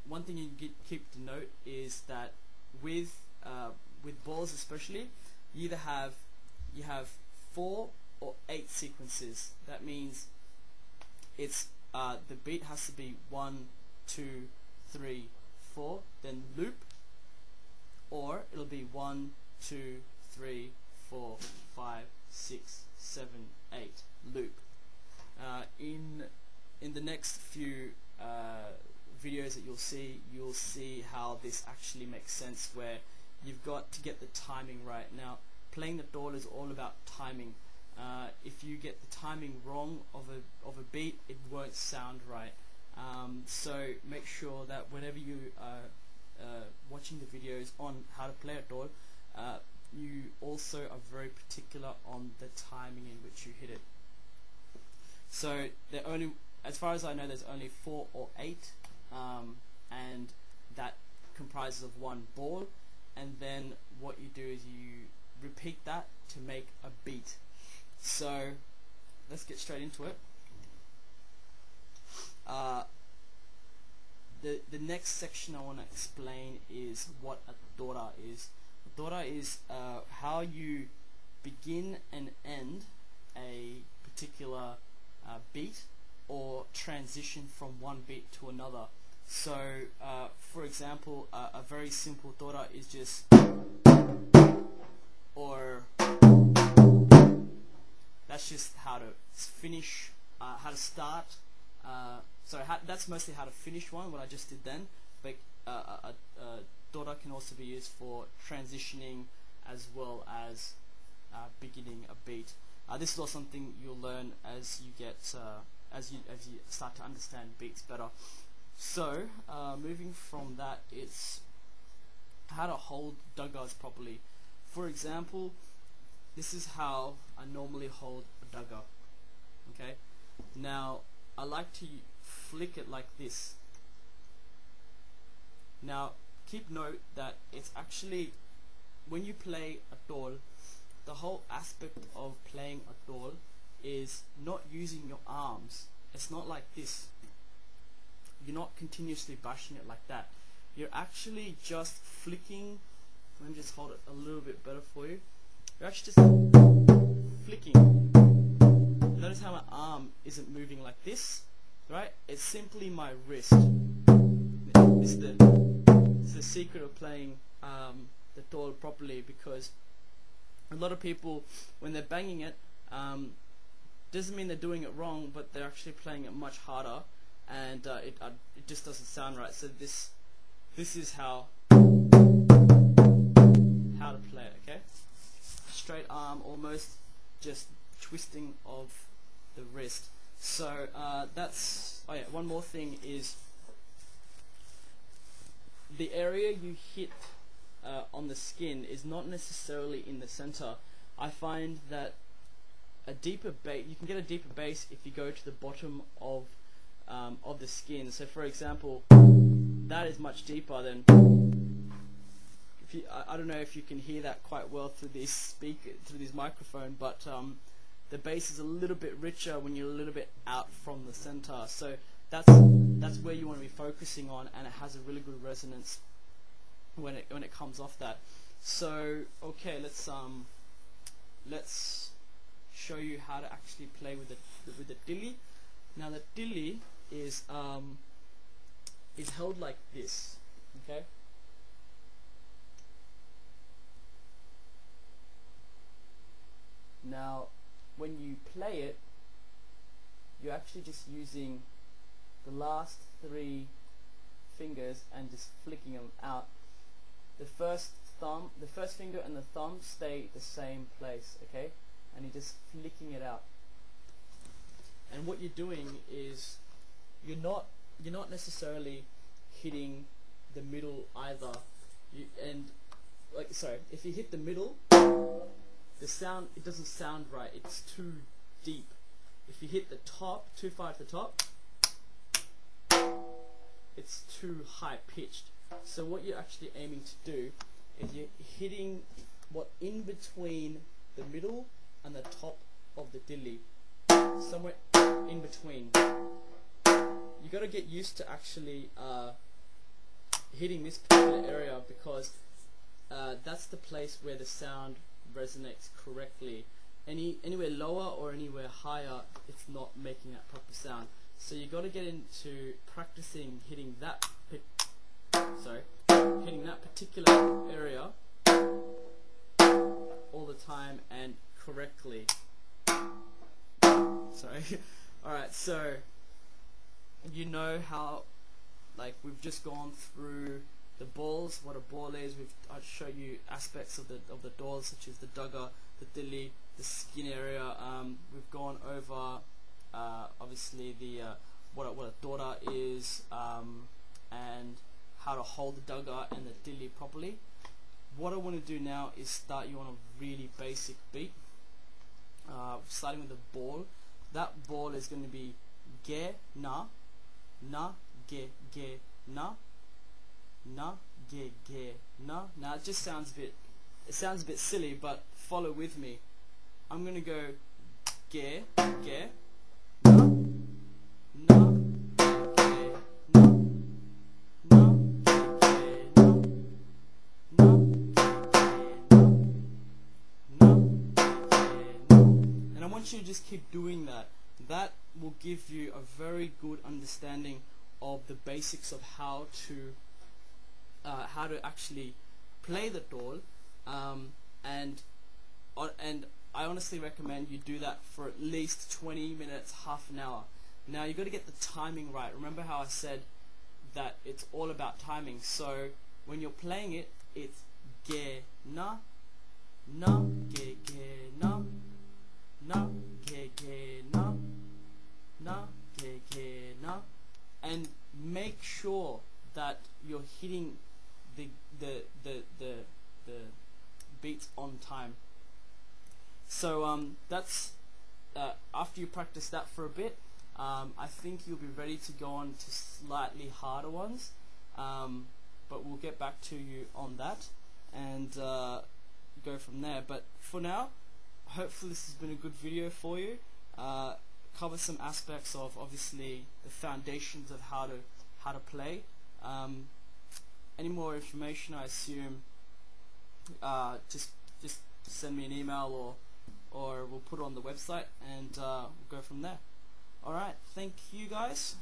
one thing you keep to note is that with balls especially, you have 4 or 8 sequences. That means it's the beat has to be 1, 2, 3, 4, then loop, or it'll be 1, 2, 3, 4, 5, 6, 7, 8 loop. In the next few videos that you'll see how this actually makes sense, where you've got to get the timing right. Now, playing the dhol is all about timing. If you get the timing wrong of a beat, it won't sound right. So make sure that whenever you are watching the videos on how to play a dhol, you also are very particular on the timing in which you hit it. So as far as I know, there's only 4 or 8, and that comprises of 1 ball, and then what you do is you repeat that to make a beat. So let's get straight into it. The next section I want to explain is what a dhol is. A dhol is how you begin and end a particular beat, or transition from one beat to another. So for example, a very simple dhol is just, or that's just how to finish, how to start. That's mostly how to finish one, what I just did then. But a dhol can also be used for transitioning as well as beginning a beat. This is all something you'll learn as you get as you start to understand beats better. So moving from that, it's how to hold dhagas properly. For example, this is how I normally hold a dhaga. Okay, now I like to flick it like this. Now keep note that it's actually, when you play a dhol, the whole aspect of playing a dhol is not using your arms. It's not like this. You're not continuously bashing it like that. You're actually just flicking. Let me just hold it a little bit better for you. You're actually just flicking. Notice how my arm isn't moving like this, right? It's simply my wrist. It's the secret of playing the dhol properly, because a lot of people, when they're banging it, doesn't mean they're doing it wrong, but they're actually playing it much harder, and it just doesn't sound right. So this is how to play it. Okay, straight arm, almost just twisting of the wrist. So that's, oh yeah, one more thing is the area you hit on the skin is not necessarily in the center. I find that a deeper bass, you can get a deeper bass if you go to the bottom of the skin. So for example, that is much deeper than, if you, I don't know if you can hear that quite well through this speaker, through this microphone, but the bass is a little bit richer when you're a little bit out from the center. So that's where you want to be focusing on, and it has a really good resonance when it comes off that. So okay, let's show you how to actually play with the dhili. Now the dhili is held like this. Okay. Now when you play it, you're actually just using the last 3 fingers and just flicking them out. The first finger and the thumb stay the same place, okay? And you're just flicking it out. And what you're doing is you're not necessarily hitting the middle either. If you hit the middle, the sound, it doesn't sound right. It's too deep. If you hit the top, too far at the top, it's too high pitched. So what you're actually aiming to do is you're hitting what in between the middle and the top of the dhili, somewhere in between. you got to get used to actually hitting this particular area, because that's the place where the sound resonates correctly. Anywhere lower or anywhere higher, it's not making that proper sound. So you got to get into practicing hitting that hitting that particular area all the time and correctly. Sorry. Alright, so you know how, like, we've just gone through the balls, what a ball is. I'll show you aspects of the dhol, such as the dugga, the dilly, the skin area. We've gone over obviously the what a dora is, and how to hold the dugga and the dilly properly. What I want to do now is start you on a really basic beat, starting with the ball. That ball is going to be ge na, na ge na, na ge na. Now it just sounds a bit silly, but follow with me. I'm going to go ge na, na ge na, na ge na, na ge na. And I want you to just keep doing that. That will give you a very good understanding of the basics of how to actually play the dhol, and I honestly recommend you do that for at least 20 minutes, half an hour. Now you got to get the timing right. Remember how I said that it's all about timing. So when you're playing it, it's ge na, na ge na, na ge na, na ge na, and make sure that you're hitting the beats on time. So that's after you practice that for a bit, I think you'll be ready to go on to slightly harder ones, but we'll get back to you on that and go from there. But for now, hopefully this has been a good video for you. Cover some aspects of obviously the foundations of how to play. Any more information, I assume, just send me an email, or we'll put it on the website, and we'll go from there. Alright, thank you guys